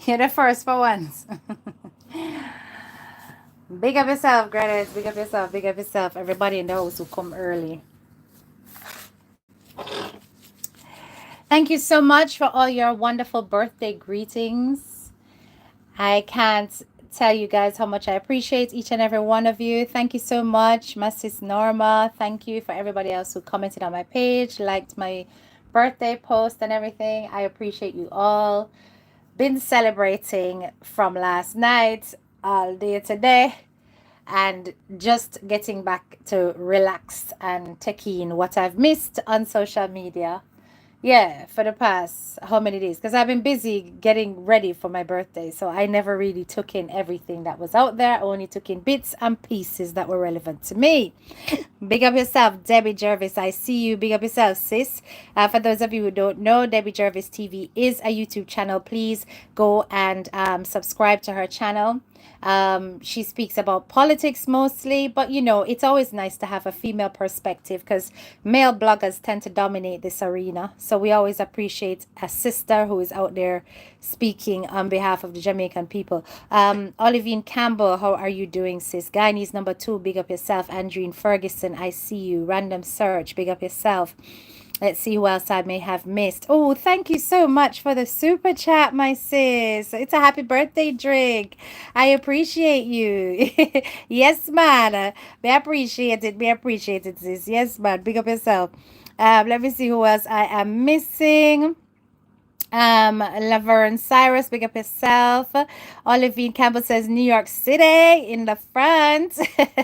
You're the first for once. Big up yourself, Greta. Big up yourself. Big up yourself. Everybody in the house who come early. Thank you so much for all your wonderful birthday greetings. I can't tell you guys how much I appreciate each and every one of you. Thank you so much, my sis Norma. Thank you for everybody else who commented on my page, liked my birthday post and everything. I appreciate you all. Been celebrating from last night all day today and just getting back to relax and take in what I've missed on social media. Yeah, for the past how many days? Because I've been busy getting ready for my birthday. So I never really took in everything that was out there. I only took in bits and pieces that were relevant to me. Big up yourself, Debbie Jervis. I see you. Big up yourself, sis. For those of you who don't know, Debbie Jervis TV is a YouTube channel. Please go and subscribe to her channel. She speaks about politics mostly, but you know, it's always nice to have a female perspective because male bloggers tend to dominate this arena. So we always appreciate a sister who is out there speaking on behalf of the Jamaican people. Olivine Campbell, how are you doing, sis? Guyanese number 2, big up yourself. Andreen Ferguson, I see you. Random Search, big up yourself. Let's see who else I may have missed. Oh, thank you so much for the super chat, my sis. It's a happy birthday drink. I appreciate you. Yes, man. Be appreciated. Be appreciated, sis. Yes, man. Big up yourself. Let me see who else I am missing. Laverne Cyrus, big up yourself. Olivine Campbell says New York City in the front.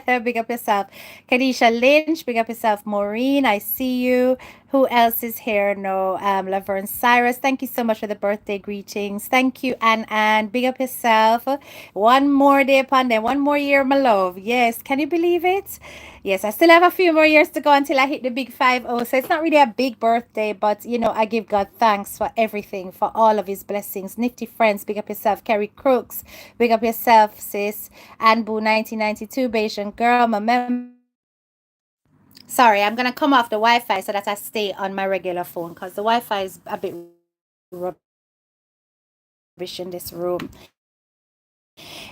Big up yourself. Kadisha Lynch, big up yourself. Maureen, I see you. Who else is here? No, Laverne Cyrus. Thank you so much for the birthday greetings. Thank you, Anne. Big up yourself. One more day upon them. One more year, my love. Yes, can you believe it? Yes, I still have a few more years to go until I hit the big 50. So it's not really a big birthday, but you know, I give God thanks for everything, for all of his blessings. Nifty friends, big up yourself. Kerry Crooks, big up yourself, sis. Anbu 1992, Bayesian girl, my member. Sorry, I'm gonna come off the Wi-Fi so that I stay on my regular phone because the Wi-Fi is a bit rubbish in this room.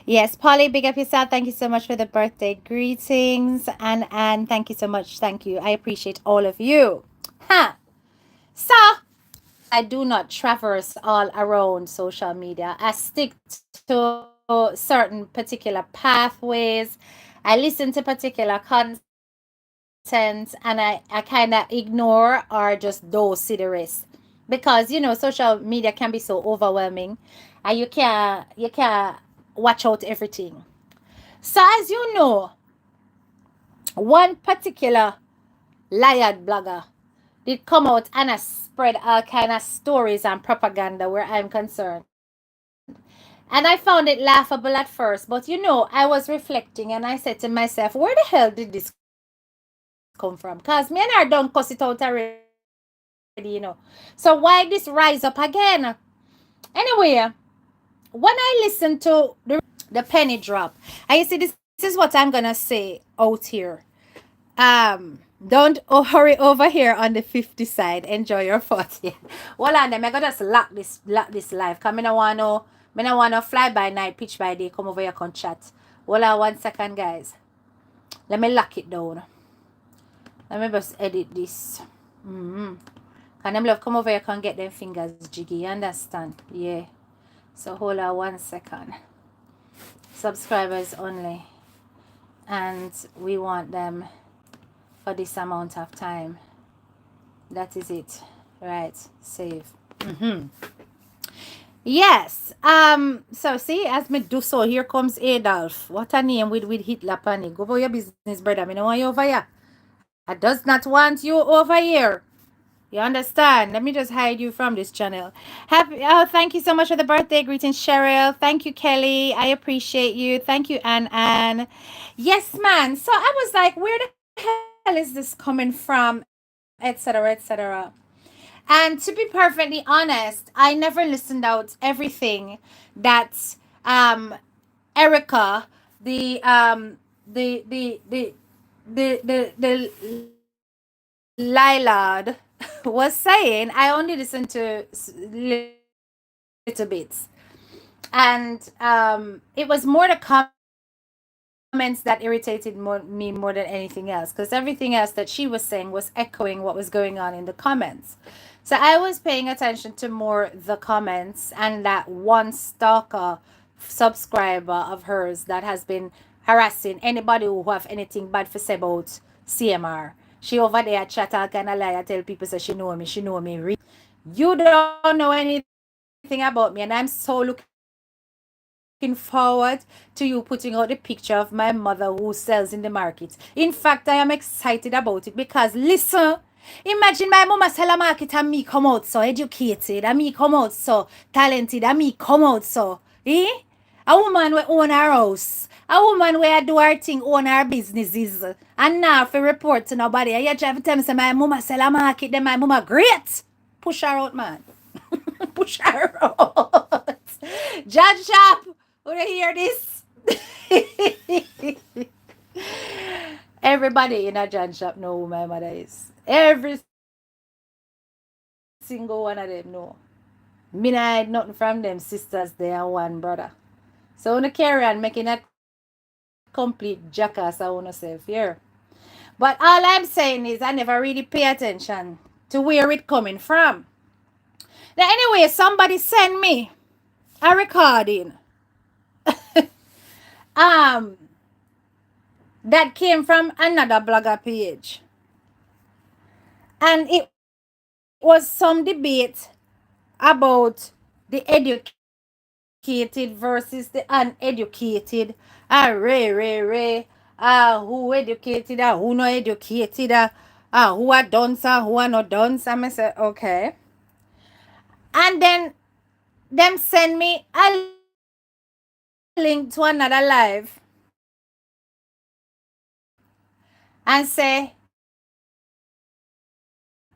Yes, Polly, big up yourself. Thank you so much for the birthday greetings. And thank you so much. Thank you. I appreciate all of you. Huh. So I do not traverse all around social media. I stick to certain particular pathways. I listen to particular content and I kind of ignore or just do see the rest. Because you know social media can be so overwhelming and you can't watch out everything. So as you know, one particular liar blogger did come out and spread all kind of stories and propaganda where I'm concerned. And I found it laughable at first, but you know, I was reflecting and I said to myself, where the hell did this come from? Because me and her don't cuss it out already, you know. So why this rise up again? Anyway, when I listen to the penny drop, and you see this is what I'm gonna say out here. Don't hurry over here on the 50 side. Enjoy your 40. Hold on, them. I gotta just lock this live. Cause me no wanna fly by night, pitch by day. Come over here, come chat. Hold on 1 second, guys. Let me lock it down. Let me just edit this. Can them love come over here, can get them fingers jiggy. You understand? Yeah. So hold on 1 second. Subscribers only, and we want them for this amount of time. That is it. Right. Save. Yes. So see, as me do so, here comes Adolf. What a name with Hitler panic. Go for your business, brother. Me no want you over here. I does not want you over here. You understand? Let me just hide you from this channel. Happy. Oh, thank you so much for the birthday greetings, Cheryl. Thank you, Kelly. I appreciate you. Thank you, Anne. Yes, man. So I was like, where the hell is this coming from? Etc. Etc. And to be perfectly honest, I never listened out everything that Erica, the the Lilard was saying. I only listened to little bits. And it was more the comments that irritated me more than anything else, because everything else that she was saying was echoing what was going on in the comments. So I was paying attention to more the comments and that one stalker subscriber of hers that has been harassing anybody who have anything bad for say about CMR. She over there chat all kind of lie. I tell people say she know me, she know me. You don't know anything about me, and I'm so looking forward to you putting out the picture of my mother who sells in the market. In fact, I am excited about it because listen, imagine my mama sell a market and me come out so educated, and me come out so talented, and me come out so, A woman we own her house, a woman where do her thing, own her businesses, and now for report to nobody. And you try to tell me say my mama sell a market, then my mama great. Push her out, man. Push her out. Judge Shop, would you hear this? Everybody in a John shop know who my mother is. Every single one of them know. Me not hide nothing from them sisters, they are one brother. So when you carry on making that complete jackass I wanna say here. But all I'm saying is I never really pay attention to where it coming from. Now anyway, somebody sent me a recording um that came from another blogger page, and it was some debate about the educated versus the uneducated. Who educated, who no educated, who are dunce, who are not dunce. I say, okay. And then them send me a link to another live and say,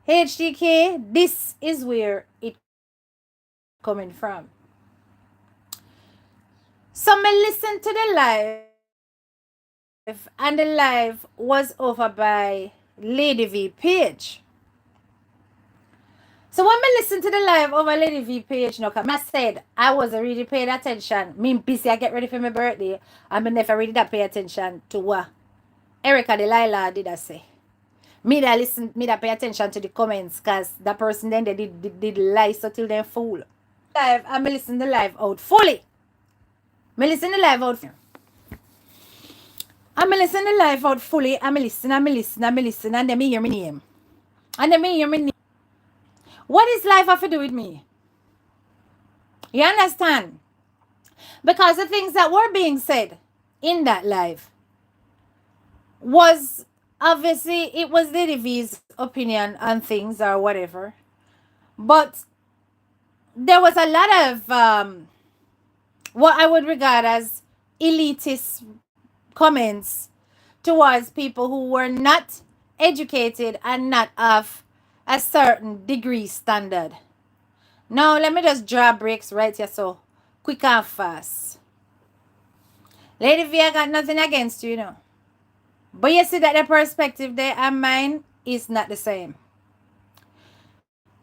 HDK, this is where it coming from. So me listen to the live, and the live was over by Lady V page. So when me listen to the live over Lady V page, no, cause I said I wasn't really paying attention. Me busy, I get ready for my birthday, and me never really that pay attention to what Erica Delilah did I say. Me that pay attention to the comments, cause that person then they did lie so till they fool. Live, I me listen the live out fully. Me listen the live out. I me listen the live out fully. I me listen, and then me hear me name. And then me hear me name. What is life have to do with me? You understand? Because the things that were being said in that live was obviously it was Lady V's opinion on things or whatever. But there was a lot of what I would regard as elitist comments towards people who were not educated and not of a certain degree standard. Now, let me just draw breaks right here, so quick and fast. Lady V, I got nothing against you, you know. But you see that the perspective there and mine is not the same.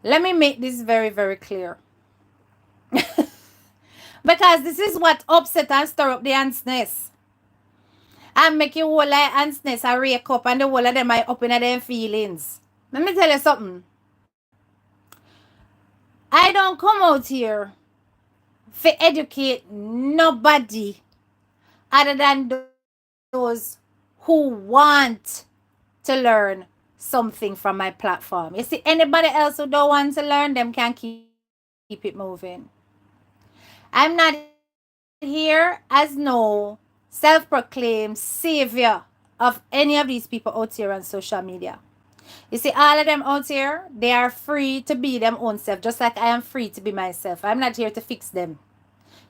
Let me make this very, very clear. Because this is what upset and stir up the antsness. And make you whole like antsness and rake up, and the whole of them are up in their feelings. Let me tell you something. I don't come out here for educate nobody other than those who want to learn something from my platform. You see, anybody else who don't want to learn, them can keep it moving. I'm not here as no self-proclaimed savior of any of these people out here on social media. You see, all of them out here, they are free to be them own self, just like I am free to be myself. I'm not here to fix them.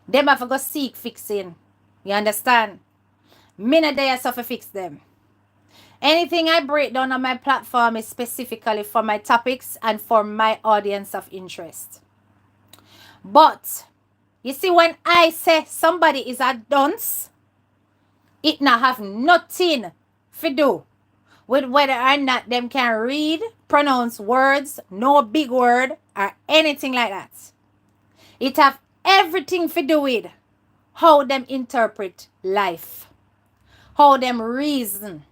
Them have to go seek fixing. You understand? Me not there so for fix them. Anything I break down on my platform is specifically for my topics and for my audience of interest. But you see, when I say somebody is a dunce, it not have nothing to do with whether or not them can read, pronounce words, know a big word, or anything like that. It have everything to do with how them interpret life, how them reason.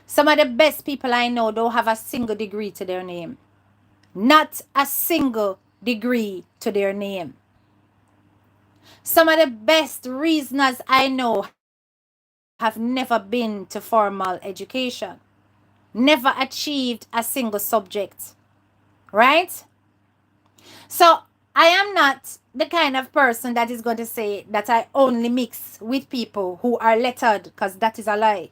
Some of the best people I know don't have a single degree to their name. Not a single degree to their name. Some of the best reasoners I know have never been to formal education, never achieved a single subject, right? So I am not the kind of person that is going to say that I only mix with people who are lettered, because that is a lie.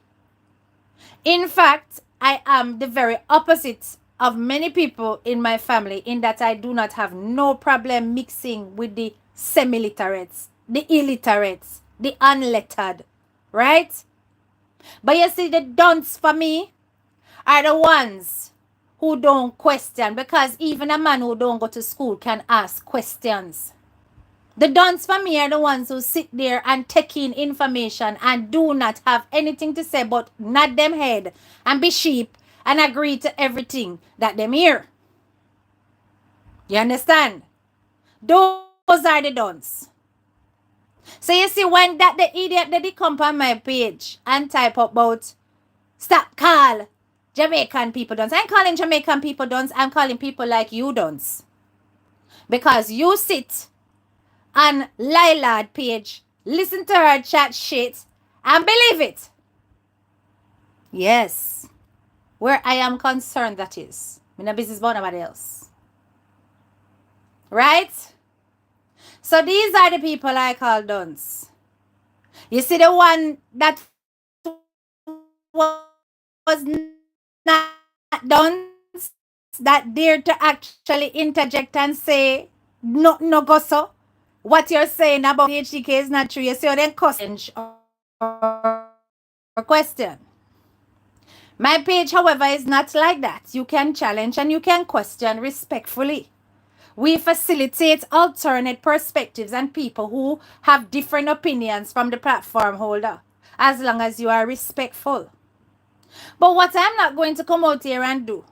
In fact, I am the very opposite of many people in my family, in that I do not have no problem mixing with the semi-literates, the illiterates, the unlettered, right? But you see, the dunce for me are the ones who don't question, because even a man who don't go to school can ask questions. The dunce for me are the ones who sit there and take in information and do not have anything to say but nod them head and be sheep and agree to everything that them hear. You understand? Those are the dunce. So you see, when that the idiot that they come on my page and type about stop call Jamaican people dunce. I ain't calling Jamaican people dunce. I'm calling people like you dunce. Because you sit on Lilard page, listen to her chat shit, and believe it. Yes. Where I am concerned, that is. I'm no business about nobody else. Right? So these are the people I call dunce. You see the one that was not dunce, that dared to actually interject and say, no go so. What you're saying about HDK is not true. You see, then or question. My page, however, is not like that. You can challenge and you can question respectfully. We facilitate alternate perspectives and people who have different opinions from the platform holder, as long as you are respectful. But what I'm not going to come out here and do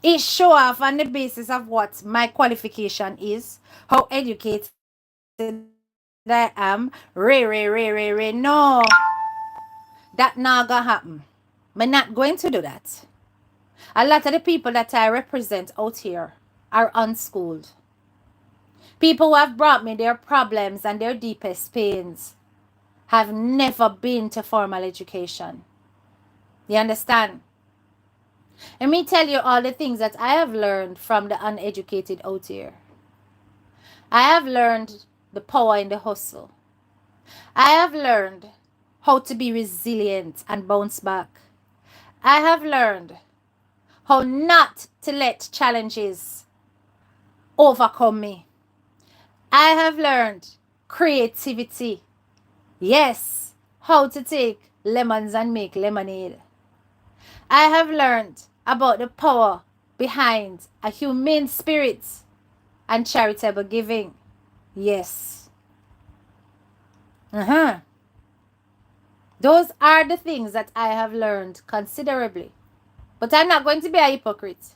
is show off on the basis of what my qualification is, how educated I am. No. That not gonna happen. I'm not going to do that. A lot of the people that I represent out here are unschooled. People who have brought me their problems and their deepest pains have never been to formal education. You understand? Let me tell you all the things that I have learned from the uneducated out here. I have learned the power in the hustle. I have learned how to be resilient and bounce back. I have learned how not to let challenges overcome me. I have learned creativity. Yes, how to take lemons and make lemonade. I have learned about the power behind a humane spirit and charitable giving. Yes. Those are the things that I have learned considerably. But I'm not going to be a hypocrite,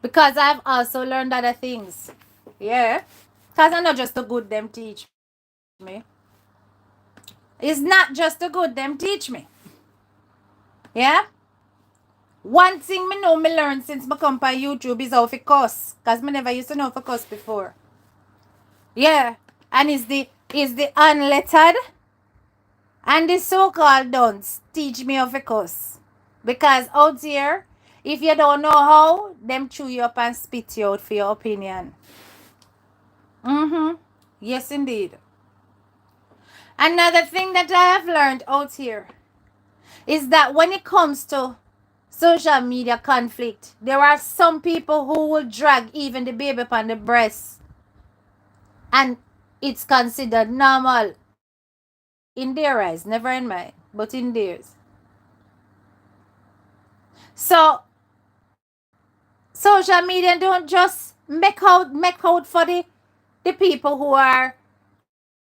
because I've also learned other things. Yeah. Because I'm not just the good them teach me. It's not just the good them teach me. Yeah. One thing me know me learn since me come on YouTube is how to cuss. Because me never used to know how to cuss before. Yeah. And is the unlettered and the so-called dunce teach me how to cuss. Because out here, if you don't know how, them chew you up and spit you out for your opinion. Yes, indeed. Another thing that I have learned out here is that when it comes to social media conflict, there are some people who will drag even the baby upon the breast, and it's considered normal in their eyes, never in mine, but in theirs. So social media don't just make out for the people who are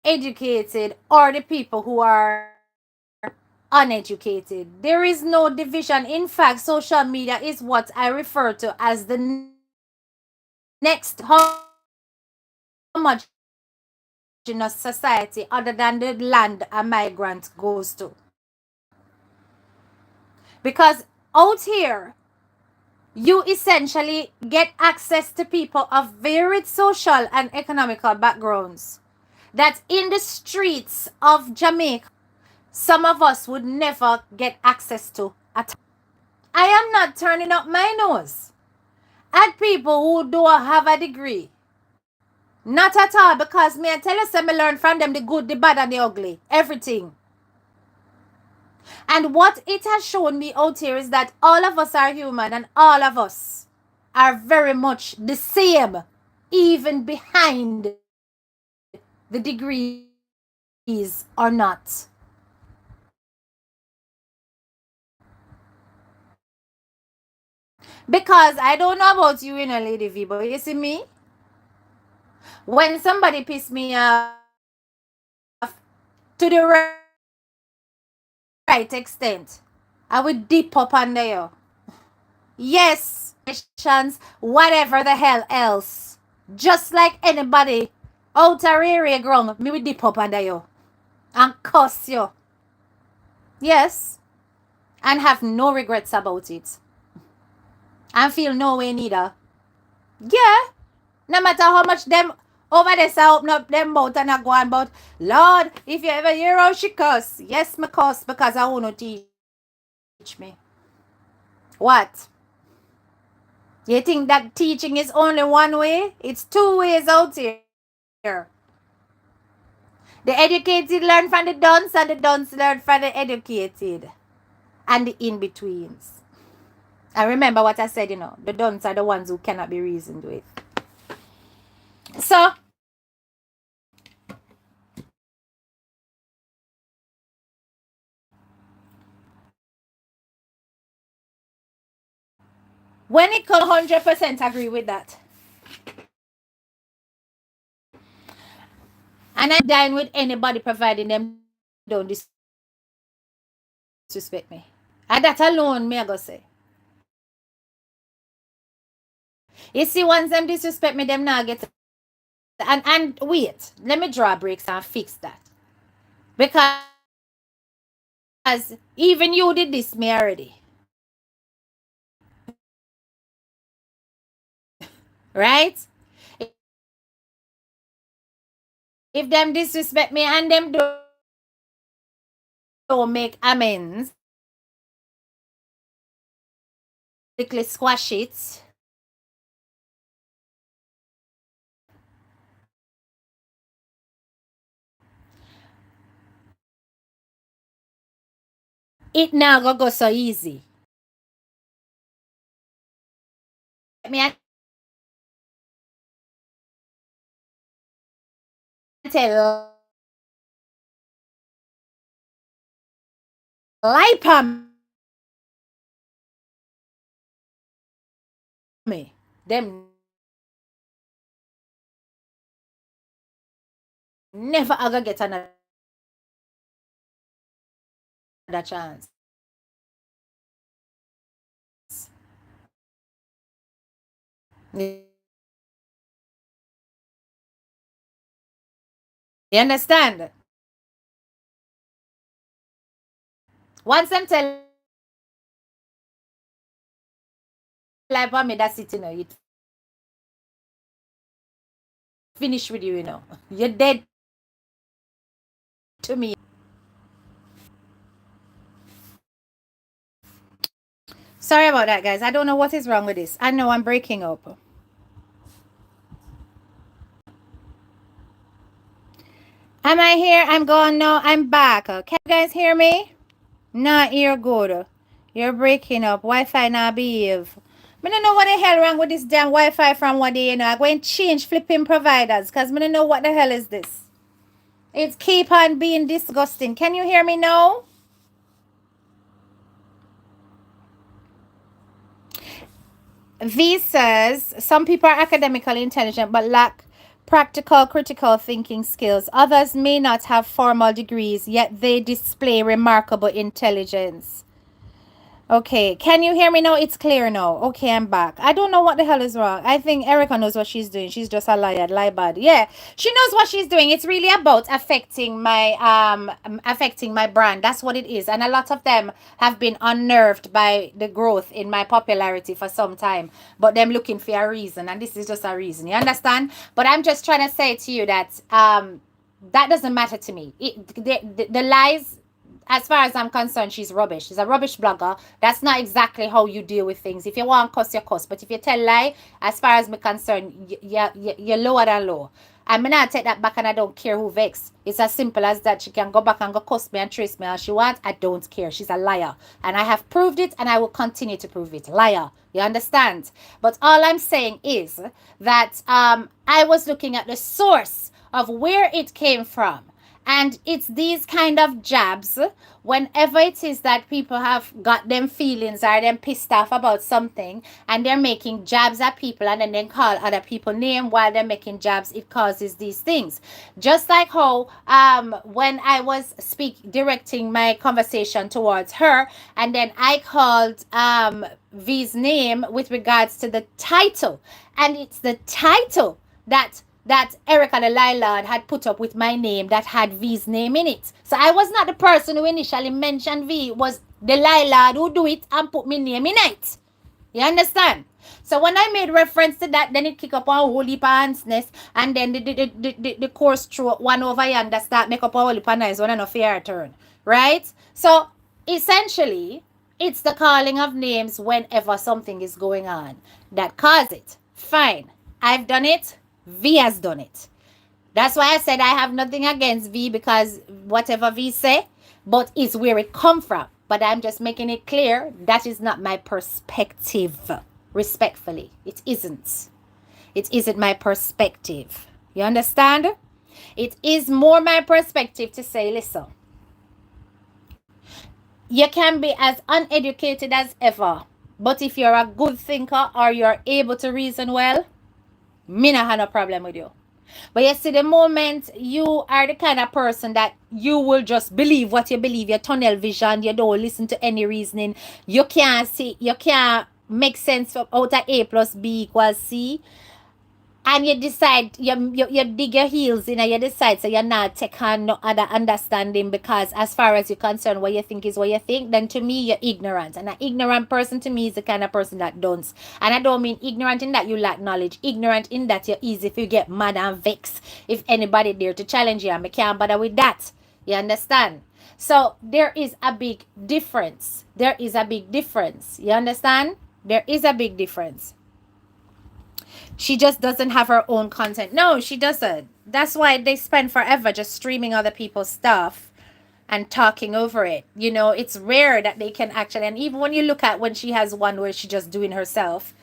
educated or the people who are uneducated. There is no division. In fact, social media is what I refer to as the next much in a society other than the land a migrant goes to. Because out here, you essentially get access to people of varied social and economical backgrounds that in the streets of Jamaica, some of us would never get access to at all. I am not turning up my nose at people who don't have a degree. Not at all, because me I tell you, me learn from them the good, the bad, and the ugly. Everything. And what it has shown me out here is that all of us are human and all of us are very much the same, even behind the degrees or not. Because I don't know about you, Lady V, but you see me? When somebody piss me off to the right extent, I would dip up under you. Yes, whatever the hell else. Just like anybody out of area ground, me will dip up under you and cuss you. Yes, and have no regrets about it. And feel no way neither. Yeah, no matter how much them over there say open up them mouth and I go on about, Lord, if you ever hear how she cuss, yes, me cuss because I want to teach me. What? You think that teaching is only one way? It's two ways out here. The educated learn from the dunce and the dunce learn from the educated. And the in-betweens. I remember what I said, the dunce are the ones who cannot be reasoned with. So, when it comes, 100% agree with that. And I dine with anybody providing them don't disrespect me. And that alone, me I go say. You see, once them disrespect me, them now get. And wait, let me draw breaks and fix that. Because even you did this me already. Right? If them disrespect me and them don't make amends, quickly squash it. It now go so easy. Me I tell lie me. Them never ever get another chance. You understand? Once them tell lie me, that's it, it finish with you, You're dead to me. Sorry about that, guys. I don't know what is wrong with this. I know I'm breaking up. Am I here? I'm gone now. I'm back. Can you guys hear me? Not you're good. You're breaking up. Wi-Fi not behave. I don't know what the hell wrong with this damn Wi-Fi from one day, I go and change flipping providers because I don't know what the hell is this. It's keep on being disgusting. Can you hear me now? V says, some people are academically intelligent but lack practical critical thinking skills. Others may not have formal degrees, yet they display remarkable intelligence. Okay, can you hear me now? It's clear now. Okay, I'm back. I don't know what the hell is wrong. I think Erica knows what she's doing. She's just a liar, lie bad. Yeah, she knows what she's doing. It's really about affecting my brand. That's what it is. And a lot of them have been unnerved by the growth in my popularity for some time, but them looking for a reason, and this is just a reason. You understand? But I'm just trying to say to you that that doesn't matter to me. The lies, as far as I'm concerned, she's rubbish. She's a rubbish blogger. That's not exactly how you deal with things. If you want cuss, you cuss. But if you tell lie, as far as me concerned, you're lower than low. I'm not take that back, and I don't care who vex. It's as simple as that. She can go back and go cuss me and trace me as she wants. I don't care. She's a liar. And I have proved it, and I will continue to prove it. Liar. You understand? But all I'm saying is that I was looking at the source of where it came from. And it's these kind of jabs, whenever it is that people have got them feelings or them pissed off about something, and they're making jabs at people, and then they call other people name while they're making jabs, it causes these things. Just like how when I was directing my conversation towards her, and then I called V's name with regards to the title, and it's the title that Erica the Lilard had put up with my name that had V's name in it. So I was not the person who initially mentioned V. It was the Lilard who do it and put my name in it. You understand? So when I made reference to that, then it kick up a whole heap of handsness, and then the course through one over yonder start make up a whole heap of nice one and a fair turn. Right? So essentially, it's the calling of names whenever something is going on that cause it. Fine. I've done it. V has done it. That's why I said I have nothing against V, because whatever V say, but it's where it come from. But I'm just making it clear that is not my perspective. Respectfully, it isn't. It isn't my perspective. You understand? It is more my perspective to say, listen, you can be as uneducated as ever, but if you're a good thinker or you're able to reason well, me not have no problem with you. But you see, the moment you are the kind of person that you will just believe what you believe, your tunnel vision, you don't listen to any reasoning, you can't make sense of out of A plus B equals C, and you decide, you dig your heels in, and you decide, so you're not take on no other understanding, because as far as you're concerned, what you think is what you think, then to me, you're ignorant. And an ignorant person to me is the kind of person that don't. And I don't mean ignorant in that you lack knowledge. Ignorant in that you're easy if you get mad and vex if anybody dare to challenge you, and I can't bother with that. You understand? So there is a big difference. There is a big difference. You understand? There is a big difference. She just doesn't have her own content. No, she doesn't. That's why they spend forever just streaming other people's stuff and talking over it. You know, it's rare that they can actually, and even when you look at when she has one where she's just doing herself,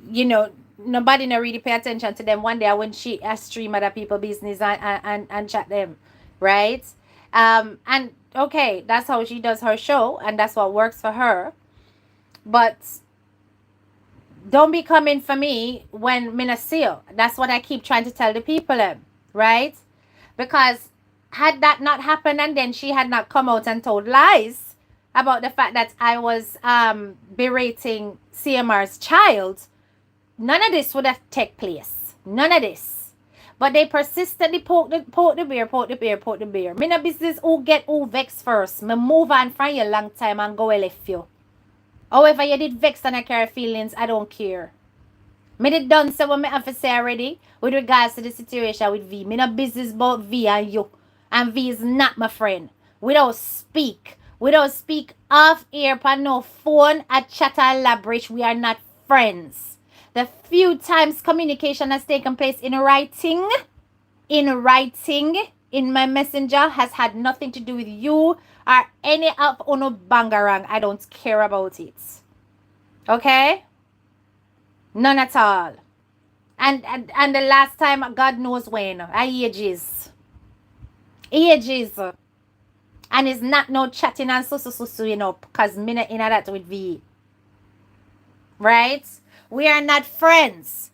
you know, nobody no really pay attention to them one day when she stream other people's business and chat them, right? And okay, that's how she does her show, and that's what works for her. But don't be coming for me when me not see you. That's what I keep trying to tell the people, right? Because had that not happened, and then she had not come out and told lies about the fact that I was berating CMR's child, none of this would have taken place. None of this. But they persistently poke the bear. Me no business who get who vex first. Me move on from you a long time and go left you. However, you did vex and I carry feelings, I don't care. Me did done so what me have to say already with regards to the situation with V. Me no business about V and you. And V is not my friend. We don't speak off air per no phone at chat and elaborate. We are not friends. The few times communication has taken place in writing, in my messenger, has had nothing to do with you or any of Uno Bangarang. I don't care about it. Okay? None at all. And the last time, God knows when. Ages. And it's not no chatting and so, you know, because me not in that with V. Right? We are not friends.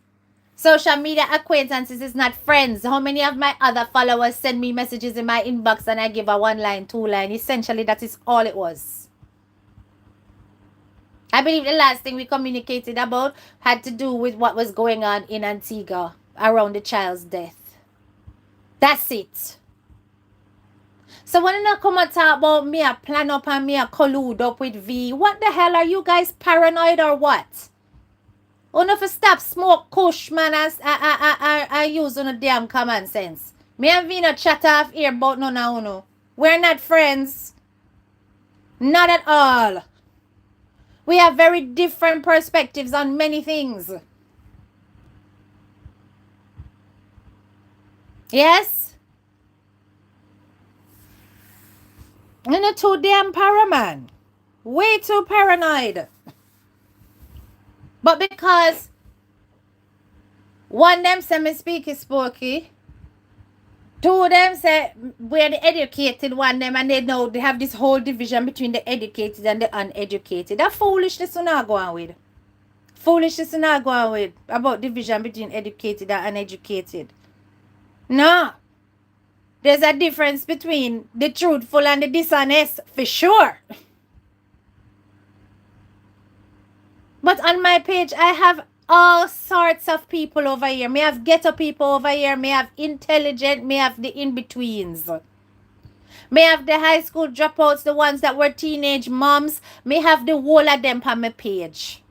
Social media acquaintances is not friends. How many of my other followers send me messages in my inbox and I give a 1 line, 2 line? Essentially, that is all it was. I believe the last thing we communicated about had to do with what was going on in Antigua around the child's death. That's it. So when I come and talk about me a plan up and me a collude up with V, what the hell, are you guys paranoid or what? Enough to stop smoke kush, man, I use on a damn common sense. Me and V not chat off here about none of uno. We're not friends. Not at all. We have very different perspectives on many things. Yes? You're not too damn paraman. Way too paranoid. But because one them say me speak is spooky, two of them say we're the educated one them, and they know they have this whole division between the educated and the uneducated. That foolishness we're not going with. Foolishness we're not going with about division between educated and uneducated. No. There's a difference between the truthful and the dishonest, for sure. But on my page, I have all sorts of people over here. Me have ghetto people over here. Me have intelligent. Me have the in-betweens. Me have the high school dropouts, the ones that were teenage moms. Me have the whole of them on my page.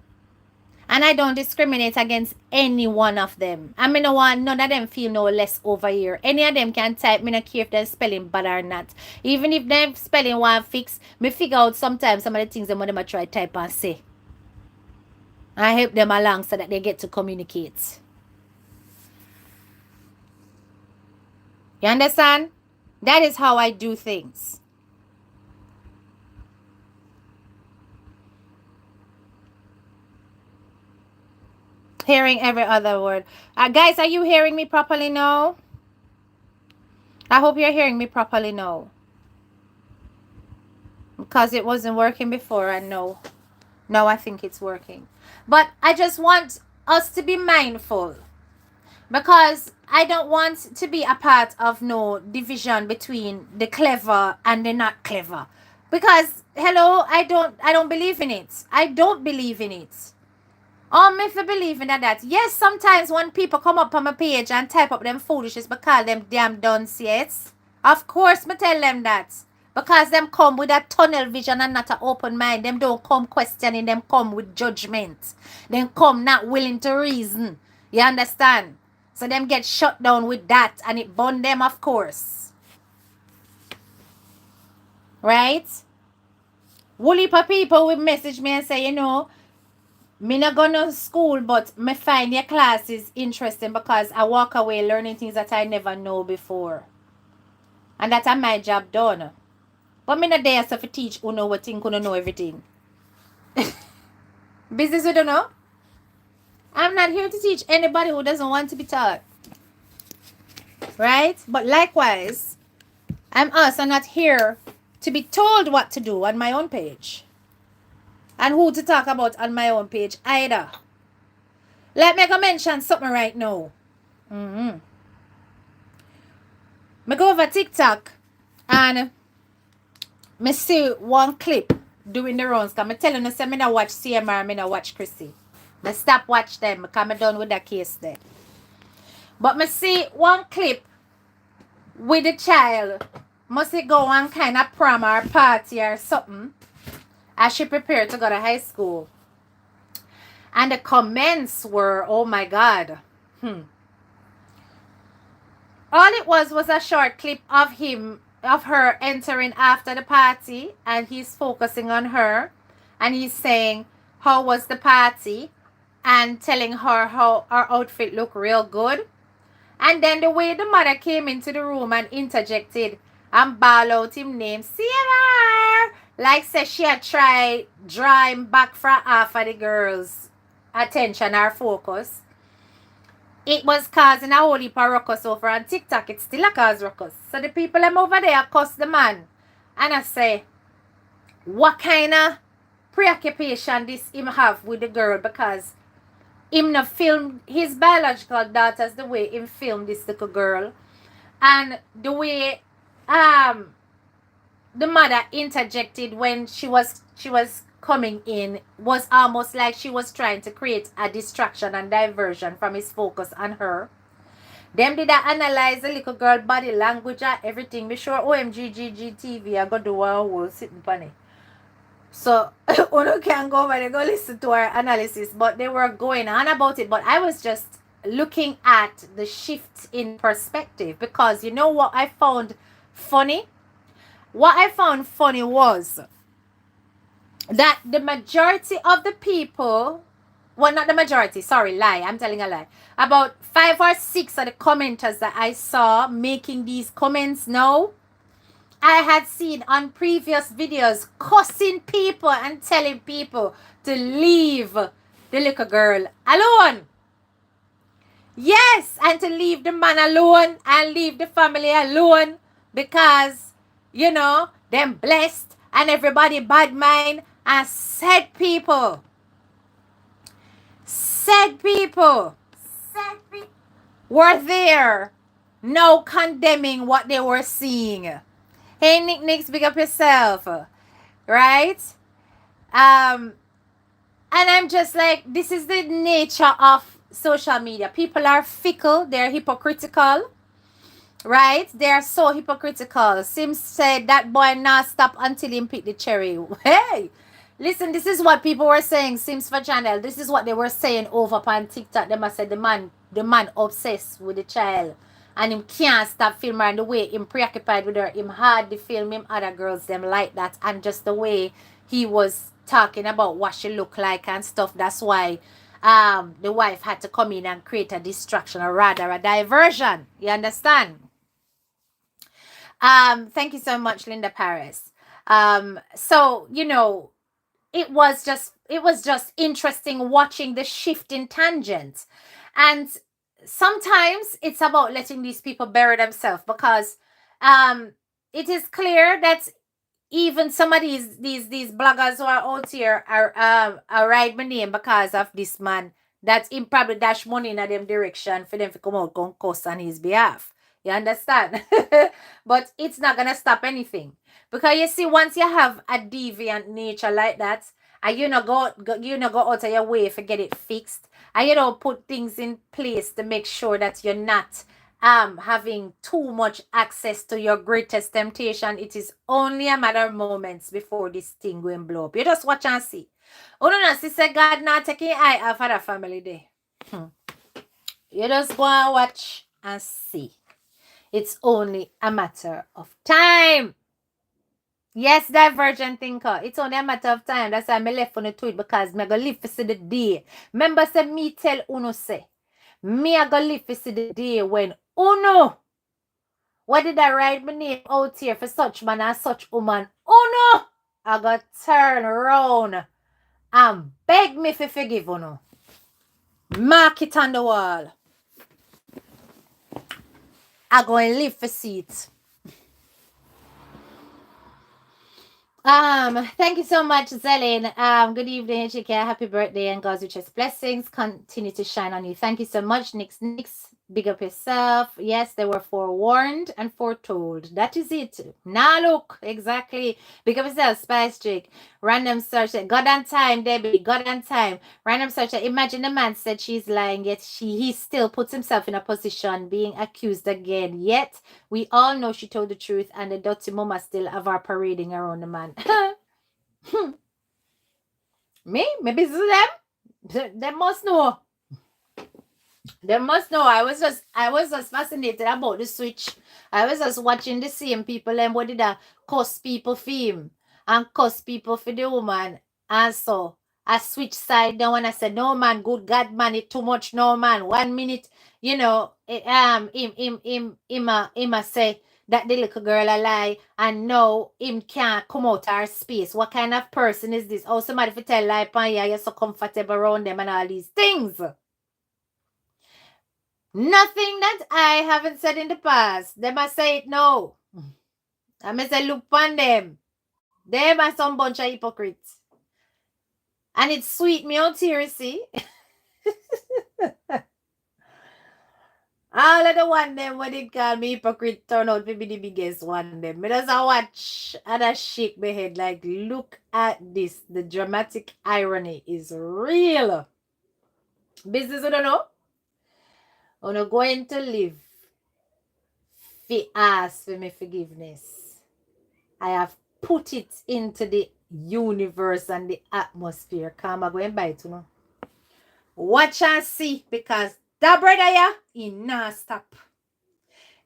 And I don't discriminate against any one of them. I mean, no one, none of them feel no less over here. Any of them can type. Me not care if they're spelling bad or not. Even if they're spelling one fix, me figure out sometimes some of the things them I try type and say. I help them along so that they get to communicate. You understand? That is how I do things. Hearing every other word. Guys, are you hearing me properly now? I hope you're hearing me properly now. Because it wasn't working before, and no. Now I think it's working. But I just want us to be mindful. Because I don't want to be a part of no division between the clever and the not clever. Because, hello, I don't believe in it. I don't believe in it. If you believe in that. Yes, sometimes when people come up on my page and type up them foolishness, but call them damn dunce, yes. Of course, me tell them that. Because them come with a tunnel vision and not an open mind. Them don't come questioning, them come with judgment. Them come not willing to reason. You understand? So them get shut down with that, and it burn them, of course. Right? Woolly people will message me and say, you know, me not go to school, but me find your classes interesting because I walk away learning things that I never know before. And that's my job done. But me not there so to teach who know what thing, who don't know everything. Business we don't know. I'm not here to teach anybody who doesn't want to be taught. Right? But likewise, I'm also not here to be told what to do on my own page. And who to talk about on my own page either. Let me go mention something right now. Me go over TikTok and me see one clip doing the rounds. Because I tell you, I say, I don't watch CMR, I don't watch Chrissy. I stop watch them because I'm done with that case there. But I see one clip with the child. Must go on kind of prom or party or something as she prepared to go to high school. And the comments were, oh my God. All it was a short clip of her entering after the party, and he's focusing on her, and he's saying, how was the party? And telling her how her outfit looked real good. And then the way the mother came into the room and interjected and bawl out him name, CMR, like say she had tried drawing back from half of the girls' attention or focus. It was causing a whole heap of ruckus over on TikTok. It's still a cause ruckus. So the people them over there cuss the man. And I say, what kind of preoccupation this him have with the girl? Because him not film his biological daughters the way him filmed this little girl. And the way the mother interjected when she was coming in was almost like she was trying to create a distraction and diversion from his focus on her. Them did I analyze the little girl body language and everything. Be sure OMG I got do one whole sitting funny. So Uno can go over and go listen to our analysis, but they were going on about it. But I was just looking at the shift in perspective, because you know what I found funny? What I found funny was that the majority of the people, well, not the majority, sorry, lie, I'm telling a lie. About 5 or 6 of the commenters that I saw making these comments now, I had seen on previous videos cussing people and telling people to leave the little girl alone. Yes, and to leave the man alone and leave the family alone, because, you know, them blessed and everybody bad mind, and said people were there now condemning what they were seeing. Hey, Nick, big up yourself, right? And I'm just like, this is the nature of social media. People are fickle, they're hypocritical, right? They are so hypocritical. Sims said that boy not stop until he pick the cherry. Hey, listen, this is what people were saying, Sims for channel. This is what they were saying over on TikTok. They must say the man obsessed with the child, and him can't stop filming her, and the way him preoccupied with her, him hardly film him other girls them like that, and just the way he was talking about what she looked like and stuff. That's why the wife had to come in and create a distraction, or rather a diversion. You understand? Thank you so much, Linda Paris. So, you know, it was just interesting watching the shift in tangent. And sometimes it's about letting these people bury themselves, because it is clear that even some of these bloggers who are out here are write my name because of this man that him probably dash money in a them direction for them to come out and cuss on his behalf. You understand? But it's not gonna stop anything, because you see, once you have a deviant nature like that, and you know go out of your way to get it fixed, and you don't put things in place to make sure that you're not having too much access to your greatest temptation, it is only a matter of moments before this thing will blow up. You just watch and see. Oh no, no, sister, God not taking eye off of the family day. You just go and watch and see. It's only a matter of time. Yes, divergent thinker. It's only a matter of time. That's why I left on the tweet, because me go live to see the day. Remember, say me tell Uno say, me I go live to see the day when Uno, what did I write my name out here for such man and such woman? Uno, I got turn around and beg me for forgive Uno. Mark it on the wall. I go and live for see it. Thank you so much, Zelin. Good evening, HK. Happy birthday and God's richest blessings continue to shine on you. Thank you so much, Nix. Big up yourself. Yes, they were forewarned and foretold. That is it. Now look, exactly. Big up yourself, Spice Chick. Random search. God on time, Debbie. God on time. Random search. Imagine the man said she's lying, yet he still puts himself in a position being accused again. Yet we all know she told the truth, and the dirty mama still have her parading around the man. Me? Maybe it's them? They must know. They must know. I was just fascinated about the switch. I was just watching the same people and what did I cuss people for him and cuss people for the woman. And so I switched side down and I said, no man, good God man, it too much, no man. 1 minute, you know, him say that the little girl a lie, and no, him can't come out our space. What kind of person is this? Oh, somebody for tell lie pan yeah, you're so comfortable around them and all these things. Nothing that I haven't said in the past. They must say it now. I must say look on them. Them are some bunch of hypocrites. And it's sweet me out here, see? All of the one them when they call me hypocrite turn out to be the biggest one them. Me just a watch and I shake my head like, look at this. The dramatic irony is real. Business, I don't know. I'm going to live. Fi ask for me forgiveness. I have put it into the universe and the atmosphere. Come on, go and buy it, you know. Watch and see, because that brother here, he not stop.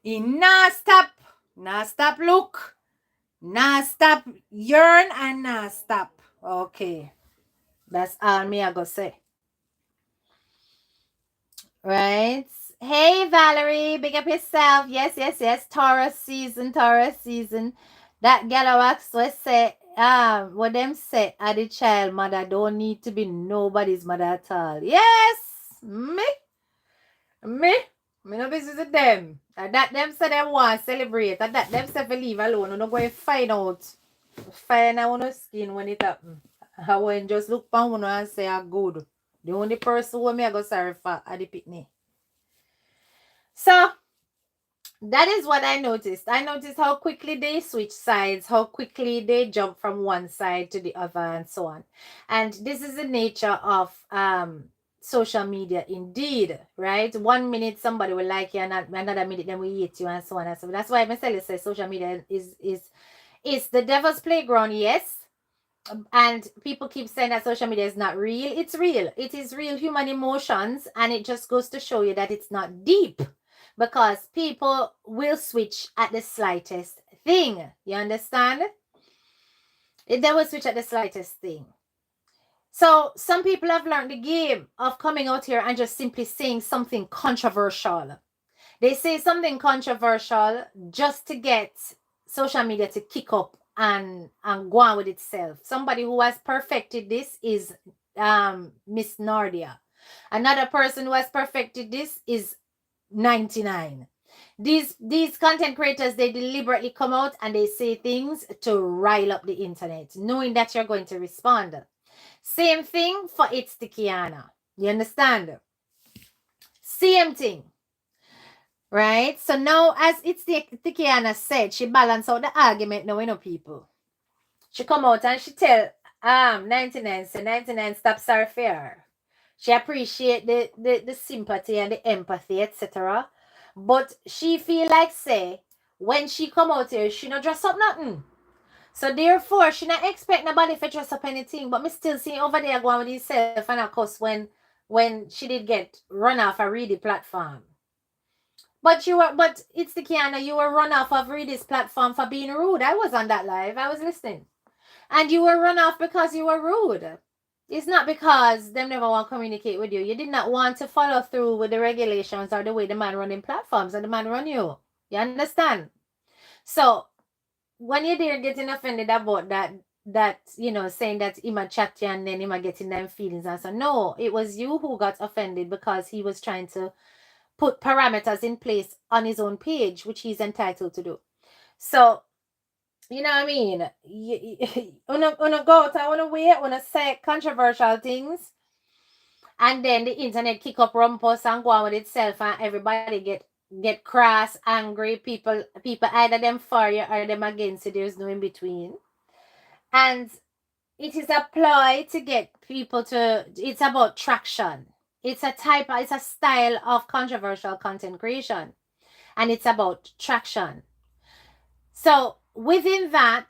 He not stop. Not stop look. Not stop yearn and not stop. Okay. That's all me I go say. Right? Hey Valerie, big up yourself. Yes, yes, yes. Taurus season, Taurus season. That Galawax was say, what them say, are the child mother don't need to be nobody's mother at all. Yes, me no business with them. And that them say them want to celebrate. And that them say to leave alone. You no go and find out. Find out on skin when it happen. I won't just look for one and say I'm good. The only person who me I go sorry for are the pitney. So that is what I noticed. I noticed how quickly they switch sides, how quickly they jump from one side to the other, and so on. And this is the nature of social media indeed, right? 1 minute somebody will like you and another minute then we hate you and so on and so on. That's why I say social media is the devil's playground, yes. And people keep saying that social media is not real. It's real. It is real human emotions, and it just goes to show you that it's not deep, because people will switch at the slightest thing. You understand? They will switch at the slightest thing. So some people have learned the game of coming out here and just simply saying something controversial. They say something controversial just to get social media to kick up and go on with itself. Somebody who has perfected this is Miss Nardia. Another person who has perfected this is 99. These content creators, they deliberately come out and they say things to rile up the internet, knowing that you're going to respond. Same thing for It's the Kiana. You understand? Same thing. Right? So now, as It's the Kiana said, she balanced out the argument now, people. She come out and she tell 99, say 99 stop sorry for her. She appreciate the sympathy and the empathy, etc. But she feel like, say, when she come out here, she not dress up nothing. So therefore, she not expect nobody to dress up anything. But me still see over there going with herself and of course when she did get run off a Reedy platform. But It's the Kiana, you were run off of Reedy's platform for being rude. I was on that live. I was listening. And you were run off because you were rude. It's not because them never want to communicate with you. You did not want to follow through with the regulations or the way the man running platforms and the man run you. You understand? So when you're there getting offended about that saying that he might chat you and then he might getting them feelings and so, no, it was you who got offended because he was trying to put parameters in place on his own page, which he's entitled to do. So you know what I mean? Wanna go out, I wanna wait, wanna say controversial things, and then the internet kick up rumpus and go on with itself, and everybody get cross, angry. People either them for you or them against you. There's no in between, and it is a ploy to get people to. It's about traction. It's a style of controversial content creation, and it's about traction. So within that,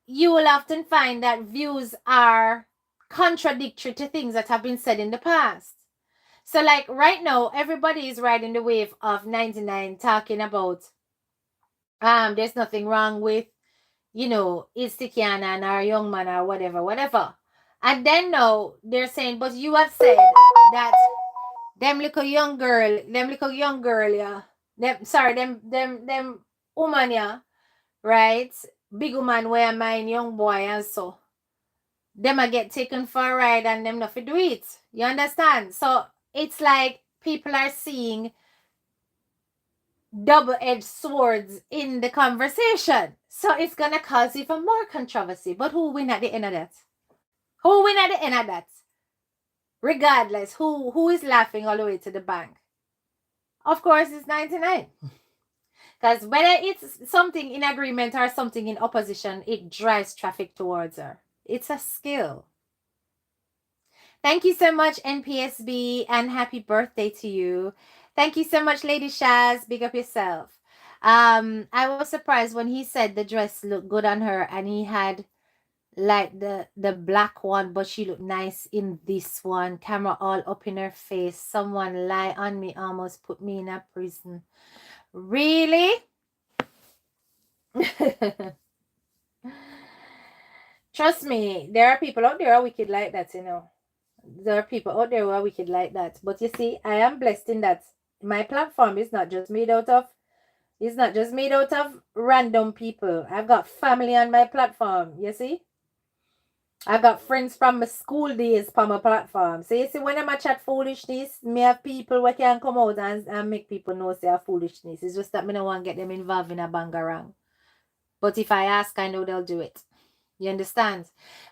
you will often find that views are contradictory to things that have been said in the past. So like right now, everybody is riding the wave of 99 talking about there's nothing wrong with, It's the Kiana and our young man or whatever. And then now they're saying, but you have said that them little young girl, yeah. Them woman, yeah, right? Big woman where mine young boy and so. Them a get taken for a ride and them not do it. You understand? So it's like people are seeing double-edged swords in the conversation. So it's gonna cause even more controversy. But who win at the end of that? Who win at the end of that? Regardless, who is laughing all the way to the bank? Of course, it's 99. Because whether it's something in agreement or something in opposition, it drives traffic towards her. It's a skill. Thank you so much, NPSB, and happy birthday to you. Thank you so much, Lady Shaz. Big up yourself. I was surprised when he said the dress looked good on her, and he had like the black one, but she looked nice in this one. Camera all up in her face. Someone lie on me, almost put me in a prison. Really? Trust me, there are people out there who are wicked like that, you know. There are people out there who are wicked like that. But you see, I am blessed in that my platform is not just made out of random people. I've got family on my platform, you see? I got friends from my school days from my platform. So you see, when I'm a chat foolishness, me have people who can come out and make people know say foolishness. It's just that me don't want to get them involved in a bangarang. But if I ask, I know they'll do it. You understand?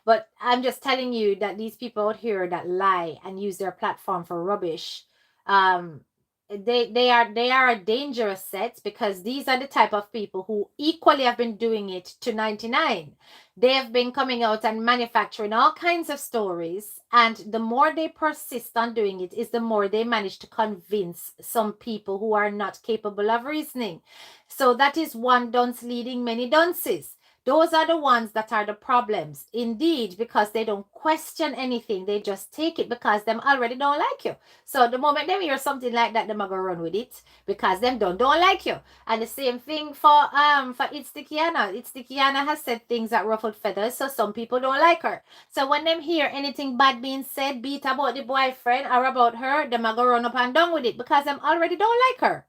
But I'm just telling you that these people out here that lie and use their platform for rubbish, they are a dangerous set, because these are the type of people who equally have been doing it to 99. They have been coming out and manufacturing all kinds of stories, and the more they persist on doing it is the more they manage to convince some people who are not capable of reasoning. So that is one dunce leading many dunces. Those are the ones that are the problems. Indeed, because they don't question anything. They just take it because them already don't like you. So the moment they hear something like that, them are gonna run with it because them don't like you. And the same thing for Itstikiana. Itstikiana has said things that ruffled feathers, so some people don't like her. So when them hear anything bad being said, be it about the boyfriend or about her, them are gonna run up and down with it because them already don't like her.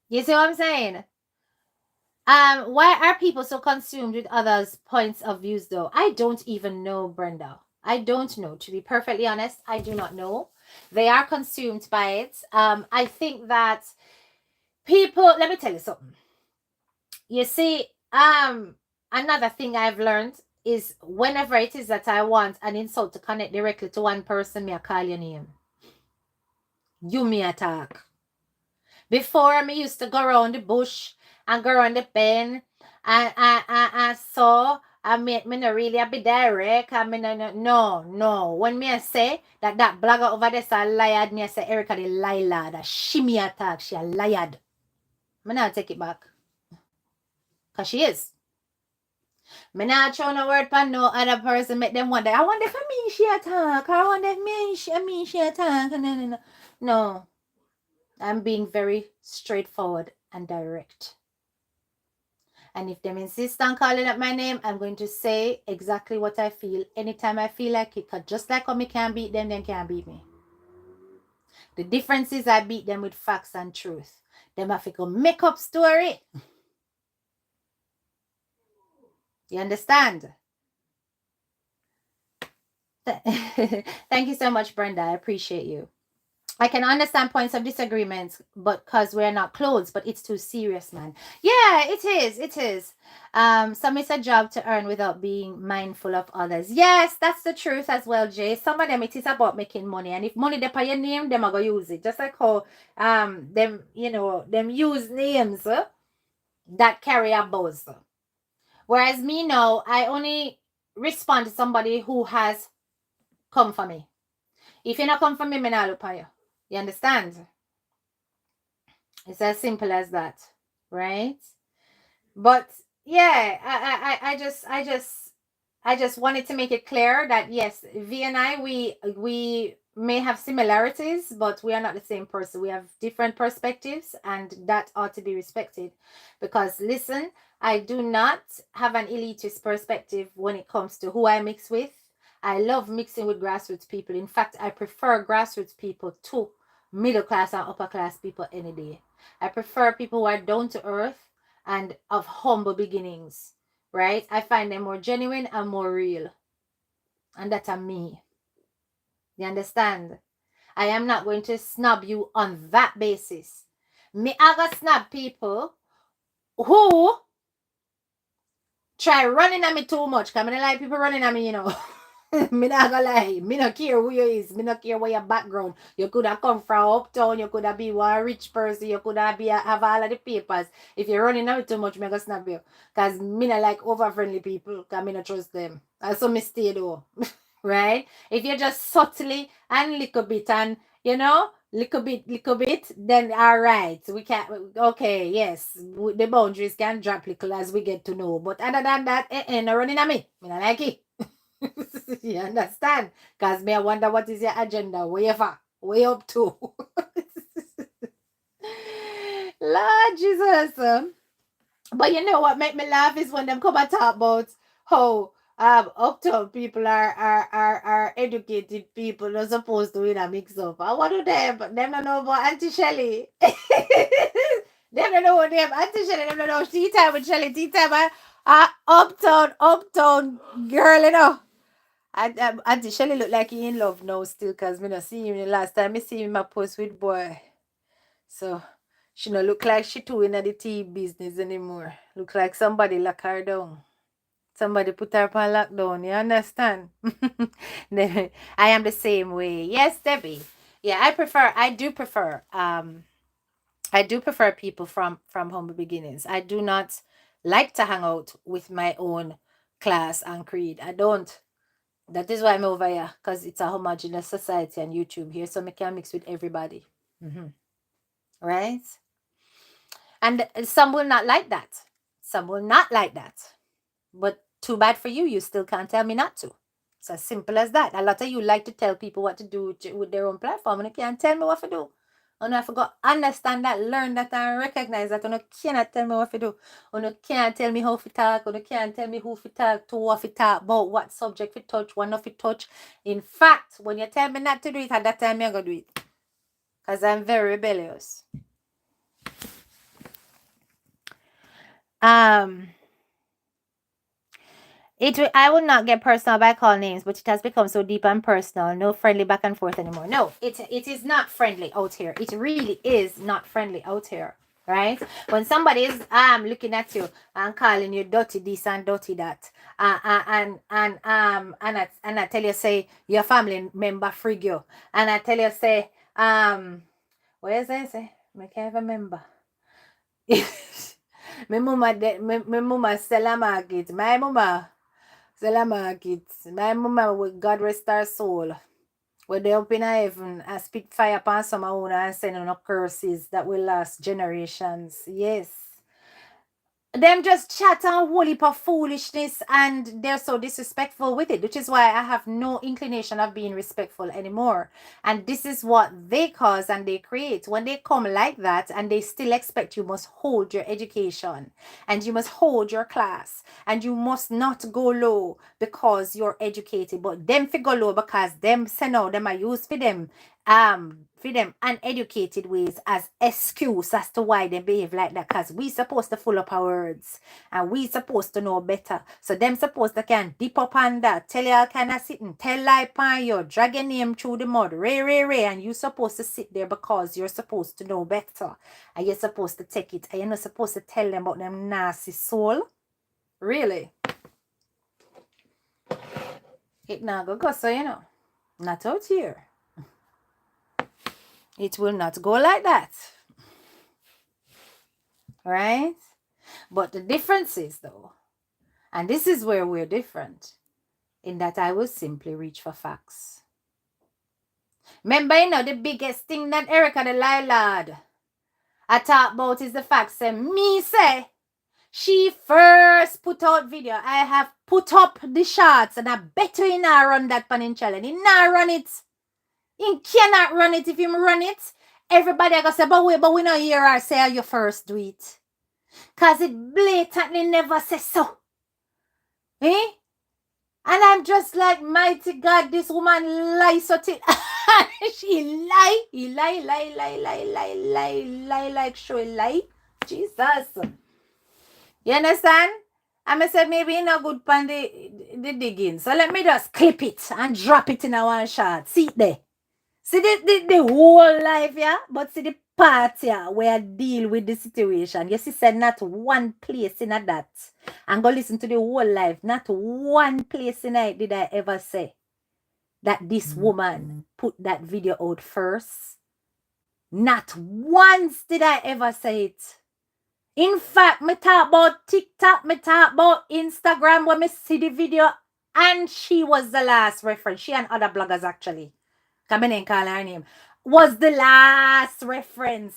You see what I'm saying? Why are people so consumed with others' points of views though? I don't even know, Brenda. I don't know. To be perfectly honest, I do not know. They are consumed by it. I think that people, let me tell you something. You see, another thing I've learned is whenever it is that I want an insult to connect directly to one person, me I call your name. You me attack. Before, me used to go around the bush and go around the pen and I saw I me no really be direct. I mean no. When me I say that blogger over there say lied, me I say Erica the Lila, that she me attack, she a lied. Me not take it back. Cause she is. Me not throw no word pan no other person make them wonder. I wonder if me she attack. I wonder if me she attack. No. I'm being very straightforward and direct. And if them insist on calling up my name, I'm going to say exactly what I feel anytime I feel like it. Because just like how me can't beat them, they can't beat me. The difference is I beat them with facts and truth. Them have to go make up story. You understand? Thank you so much, Brenda. I appreciate you. I can understand points of disagreement, but because we're not close, but it's too serious, man. Yeah, it is. It is. Some it's a job to earn without being mindful of others. Yes, that's the truth as well, Jay. Some of them it is about making money, and if money they pay your name, them are gonna use it. Just like how them them use names that carry a buzz. Whereas me now, I only respond to somebody who has come for me. If you not come for me, me not look for you. You understand? It's as simple as that, right? But yeah, I just wanted to make it clear that yes, V and I we may have similarities, but we are not the same person. We have different perspectives, and that ought to be respected. Because listen, I do not have an elitist perspective when it comes to who I mix with. I love mixing with grassroots people. In fact, I prefer grassroots people to middle class and upper class people any day. I prefer people who are down to earth and of humble beginnings, right? I find them more genuine and more real. And that's me. You understand? I am not going to snub you on that basis. Me I gonna snub people who try running at me too much. Cause I don't like people running at me, you know. Me not gonna lie. Me not care who you is. Me not care what your background. You could have come from uptown. You could have been one rich person. You could have have all of the papers. If you're running out too much, me gonna snap you. Cause me not like over friendly people. Cause me not trust them. And so me stay though. Right? If you're just subtly and little bit and little bit, then all right. We can okay, yes. The boundaries can drop little as we get to know. But other than that, no running at me. Me not like it. You understand? Because me, I wonder what is your agenda. Wherever, way up to. Lord Jesus. But you know what make me laugh is when them come and talk about how uptown people are educated people not supposed to in a mix up. I want to them don't know about Auntie Shelley. Them don't know what them Auntie Shelley, them don't know tea time with Shelley, tea time uptown girl, you know. Auntie Shelly look like he in love now still because me not see him the last time I see him a post with boy. So she no look like she too in the tea business anymore. Look like somebody lock her down. Somebody put her on lockdown. You understand? I am the same way. Yes, Debbie. Yeah, I do prefer people from humble beginnings. I do not like to hang out with my own class and creed. I don't. That is why I'm over here, because it's a homogeneous society on YouTube here, so I can mix with everybody. Right? And some will not like that. Some will not like that. But too bad for you, you still can't tell me not to. It's as simple as that. A lot of you like to tell people what to do with their own platform, and you can't tell me what to do. And I forgot understand that, learn that, and recognize that. You cannot tell me what to do. You can't tell me how to talk. You can't tell me who to talk to, what to talk about, what subject to touch, what not to touch. In fact, when you tell me not to do it, at that time I'm gonna do it. Because I'm very rebellious. I would not get personal by call names, but it has become so deep and personal. No friendly back and forth anymore. No, it is not friendly out here. It really is not friendly out here, right? When somebody is looking at you and calling you dirty this and dirty that, and I tell you say your family member frig you, and I tell you say what is it say? I can't remember. My mama sell a market. My mama sell a market. My mama, with God rest her soul, where they up in heaven and spit fire upon some own and send on curses that will last generations. Yes. Them just chat and whole heap of foolishness, and they're so disrespectful with it, which is why I have no inclination of being respectful anymore. And this is what they cause and they create when they come like that, and they still expect you must hold your education and you must hold your class and you must not go low because you're educated, but them figure low because them say no, them are used for them uneducated ways as excuse as to why they behave like that, because we supposed to full up our words and we supposed to know better. So them supposed to can dip up on that, tell you all kind of sitting, tell lie upon you, drag your name through the mud, ray, and you supposed to sit there because you're supposed to know better and you're supposed to take it, and you're not supposed to tell them about them nasty soul. Really? It not go so, not out here. It will not go like that. Right? But the difference is, though, and this is where we're different, in that I will simply reach for facts. Remember, the biggest thing that Erica the Lord I talk about is the fact say me say she first put out video. I have put up the shots, and I bet you not run that panning challenge. He not run it. He cannot run it. If him run it, everybody I go say, but we not hear her say you first do it. Cause it blatantly never says so. Eh? And I'm just like, mighty God, this woman lie so she lie. He lie like show lie. Jesus. You understand? I said maybe not good pan the digging. So let me just clip it and drop it in a one shot. See it there. See the whole life, yeah? But see the part, yeah, where I deal with the situation. You see, said not one place in that. And go listen to the whole life. Not one place in it did I ever say that this woman put that video out first. Not once did I ever say it. In fact, me talk about TikTok, me talk about Instagram when me see the video, and she was the last reference. She and other bloggers actually, come in and call her name, was the last reference.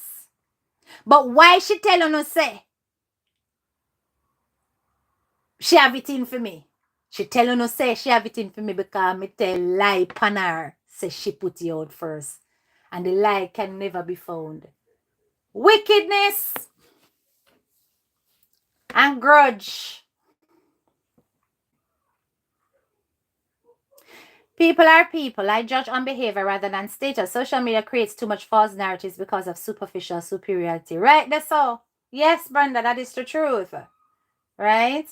But why she tell her no say? She have it in for me. She tell her no say she have it in for me because me tell lie pan her. Say she put it out first. And the lie can never be found. Wickedness and grudge. People are people. I judge on behavior rather than status. Social media creates too much false narratives because of superficial superiority. Right? That's all. Yes, Brenda, that is the truth. Right?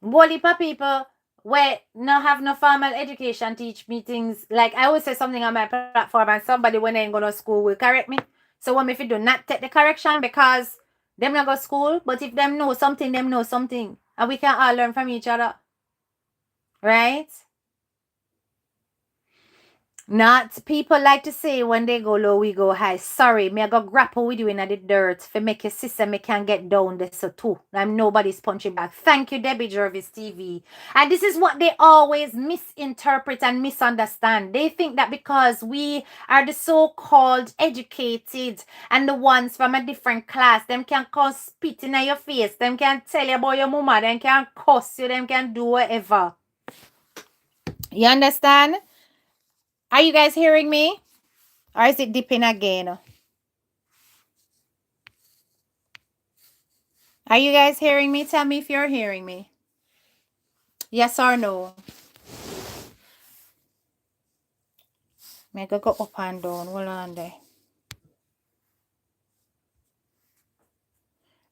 Whole heap of people where no have no formal education teach me things. Like I always say something on my platform and somebody when they ain't go to school will correct me. So what if you do not take the correction because them not go to school, but if them know something, them know something. And we can all learn from each other. Right? Not people like to say when they go low, we go high. Sorry, me I go grapple with you in the dirt for make your sister me can get down there so too. I'm nobody's punching back. Thank you, Debbie Jervis TV. And this is what they always misinterpret and misunderstand. They think that because we are the so-called educated and the ones from a different class, them can come spit in your face, them can tell you about your mama, them can cuss you, them can do whatever. You understand? Are you guys hearing me? Or is it dipping again? Are you guys hearing me? Tell me if you're hearing me. Yes or no? Make go up and down. Hold on there.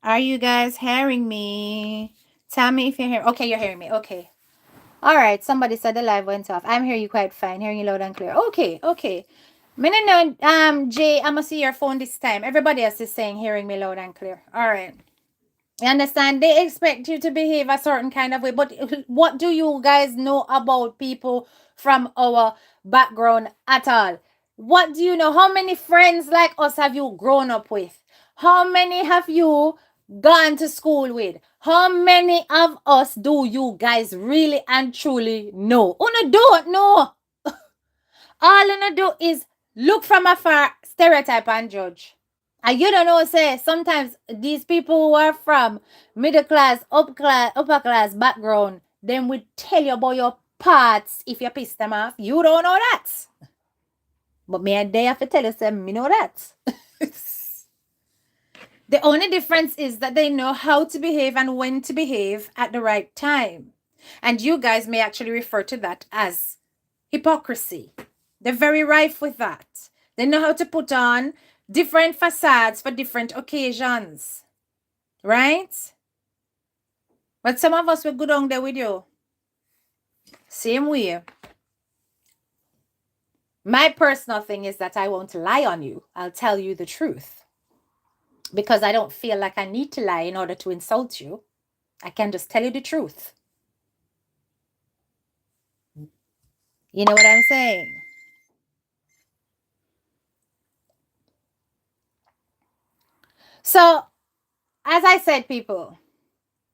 Are you guys hearing me? Tell me if you're hearing. Okay, you're hearing me. Okay. All right. Somebody said the live went off. I'm hearing you quite fine. Hearing you loud and clear. Okay. Okay. Minute no, Jay, I'm gonna see your phone this time. Everybody else is saying hearing me loud and clear. All right. You understand? They expect you to behave a certain kind of way. But what do you guys know about people from our background at all? What do you know? How many friends like us have you grown up with? How many have you gone to school with? How many of us do you guys really and truly know? Una don't know. All una do is look from afar, stereotype and judge. And you don't know, say, sometimes these people who are from middle class, upper class background, them will tell you about your parts if you piss them off. You don't know that. But me and they have to tell you, say, me know that. The only difference is that they know how to behave and when to behave at the right time. And you guys may actually refer to that as hypocrisy. They're very rife with that. They know how to put on different facades for different occasions. Right? But some of us will go down there with you. Same way. My personal thing is that I won't lie on you. I'll tell you the truth. Because I don't feel like I need to lie in order to insult you. I can just tell you the truth. You know what I'm saying? So, as I said, people,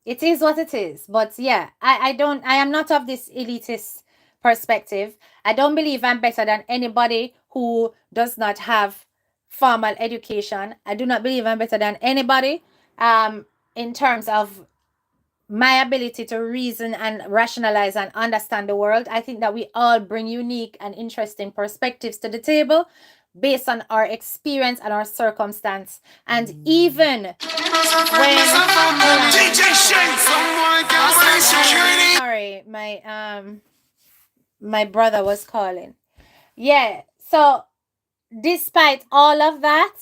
it is what it is. But yeah, I am not of this elitist perspective. I don't believe I'm better than anybody who does not have formal education. I do not believe I'm better than anybody in terms of my ability to reason and rationalize and understand the world. I think that we all bring unique and interesting perspectives to the table based on our experience and our circumstance. And even when sorry, my brother was calling. Yeah, so despite all of that,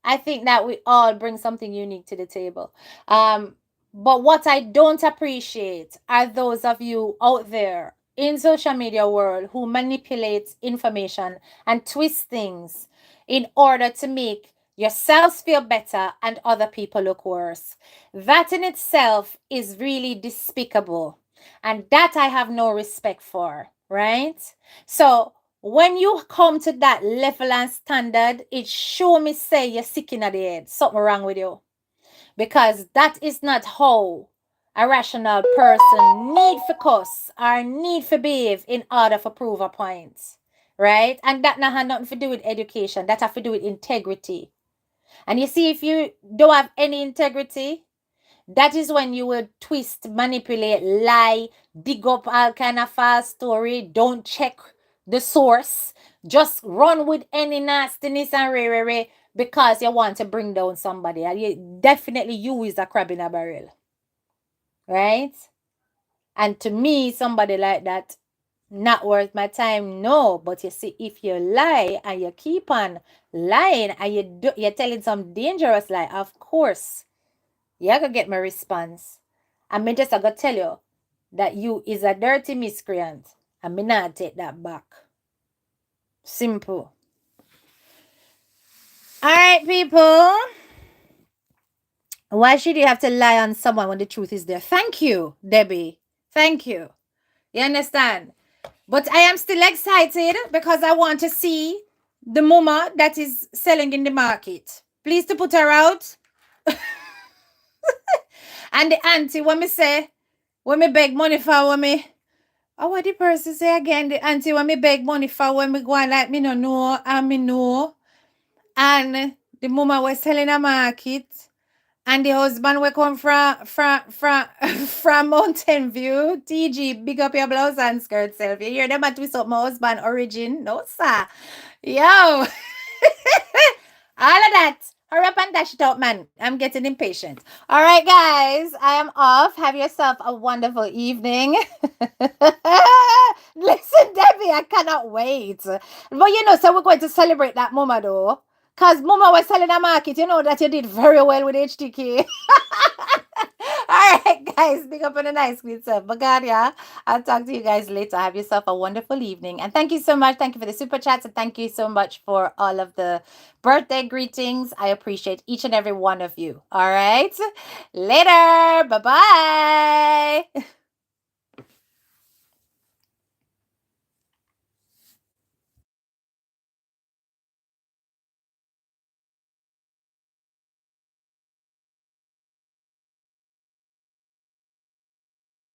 I think that we all bring something unique to the table. But what I don't appreciate are those of you out there in social media world who manipulate information and twist things in order to make yourselves feel better and other people look worse. That in itself is really despicable. And that I have no respect for. right? So when you come to that level and standard, it sure me say you're sick in the head. Something wrong with you. Because that is not how a rational person need for cuss or need for behave in order for prove a point. Right? And that not have nothing to do with education. That have to do with integrity. And you see, if you don't have any integrity, that is when you will twist, manipulate, lie, dig up all kind of false story, don't check the source, just run with any nastiness and re because you want to bring down somebody. And you definitely you is a crab in a barrel. Right? And to me, somebody like that, not worth my time. No, but you see, if you lie and you keep on lying and you're telling some dangerous lie, of course, you're gonna get my response. And me just gonna tell you that you is a dirty miscreant. And me not take that back. Simple. Alright, people. Why should you have to lie on someone when the truth is there? Thank you, Debbie. Thank you. You understand? But I am still excited because I want to see the mama that is selling in the market. Please to put her out. And the auntie, when me beg money for when me, oh, what the person say again? The auntie, when me beg money for when me go and like me no know and me know. And the mama was selling a market. And the husband will come from Mountain View. TG, big up your blouse and skirt self. You hear them at twist up my husband origin? No, sir. Yo. All of that. Hurry up and dash it out, man. I'm getting impatient. All right, guys. I am off. Have yourself a wonderful evening. Listen, Debbie, I cannot wait. But you know, so we're going to celebrate that mama though. Because Mama was selling a market, you know that you did very well with HTK. All right, guys, big up on a nice good self. But God, yeah, I'll talk to you guys later. Have yourself a wonderful evening. And thank you so much. Thank you for the super chats. And thank you so much for all of the birthday greetings. I appreciate each and every one of you. All right. Later. Bye-bye.